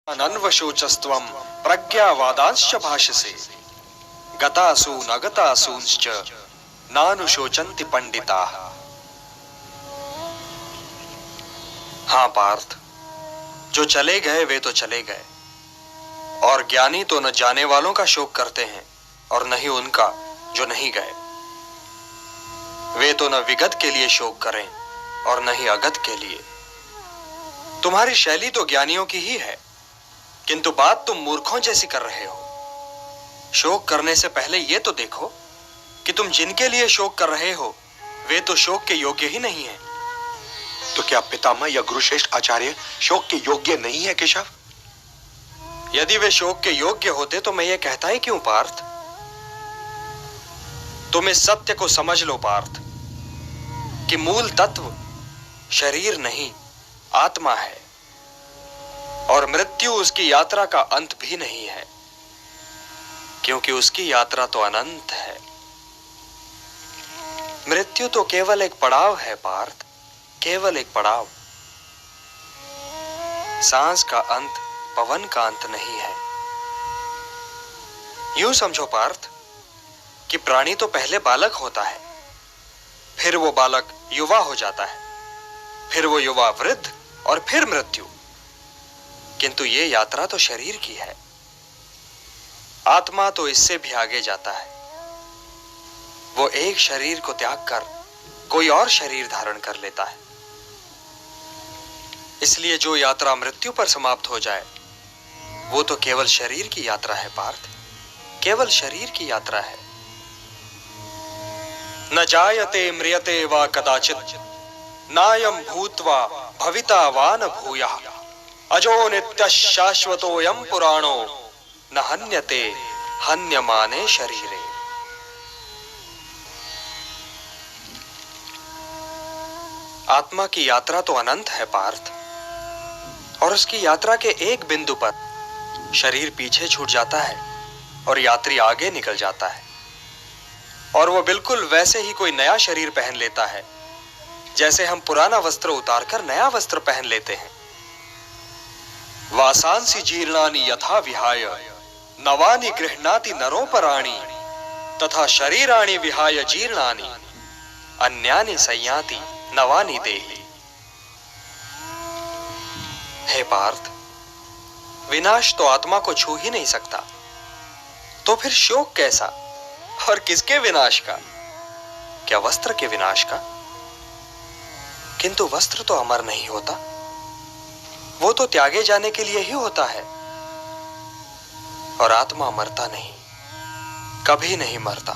नन्वशोचस्त्वं प्रज्ञावादांश्च भाषसे गतासून अगतासूंश्च नानुशोचन्ति पंडिताः। हाँ पार्थ, जो चले गए वे तो चले गए, और ज्ञानी तो न जाने वालों का शोक करते हैं और न ही उनका जो नहीं गए। वे तो न विगत के लिए शोक करें और न ही अगत के लिए। तुम्हारी शैली तो ज्ञानियों की ही है, किंतु बात तुम मूर्खों जैसी कर रहे हो। शोक करने से पहले यह तो देखो कि तुम जिनके लिए शोक कर रहे हो वे तो शोक के योग्य ही नहीं है। तो क्या पितामह या गुरुश्रेष्ठ आचार्य शोक के योग्य नहीं है केशव? यदि वे शोक के योग्य होते तो मैं ये कहता ही क्यों पार्थ। तुम इस सत्य को समझ लो पार्थ कि मूल तत्व शरीर नहीं आत्मा है, और मृत्यु उसकी यात्रा का अंत भी नहीं है, क्योंकि उसकी यात्रा तो अनंत है। मृत्यु तो केवल एक पड़ाव है पार्थ, केवल एक पड़ाव। सांस का अंत पवन का अंत नहीं है। यूं समझो पार्थ कि प्राणी तो पहले बालक होता है, फिर वो बालक युवा हो जाता है, फिर वो युवा वृद्ध और फिर मृत्यु। किंतु ये यात्रा तो शरीर की है। आत्मा तो इससे भी आगे जाता है। वो एक शरीर को त्याग कर कोई और शरीर धारण कर लेता है। इसलिए जो यात्रा मृत्यु पर समाप्त हो जाए वो तो केवल शरीर की यात्रा है पार्थ, केवल शरीर की यात्रा है। न जायते म्रियते वा कदाचित् नायं भूत्वा भविता वा न भूयः अजो नित्यः शाश्वतोऽयं पुराणो न हन्यते हन्यमाने शरीरे। आत्मा की यात्रा तो अनंत है पार्थ, और उसकी यात्रा के एक बिंदु पर शरीर पीछे छूट जाता है और यात्री आगे निकल जाता है, और वो बिल्कुल वैसे ही कोई नया शरीर पहन लेता है जैसे हम पुराना वस्त्र उतारकर नया वस्त्र पहन लेते हैं। वासांसि जीर्णानि यथा विहाय नवानि गृह्णाति नरोपराणि तथा शरीराणि विहाय जीर्णानि अन्यानि संयाति नवानि देहि। हे पार्थ, विनाश तो आत्मा को छू ही नहीं सकता, तो फिर शोक कैसा? और किसके विनाश का? क्या वस्त्र के विनाश का? किंतु वस्त्र तो अमर नहीं होता, वो तो त्यागे जाने के लिए ही होता है। और आत्मा मरता नहीं, कभी नहीं मरता।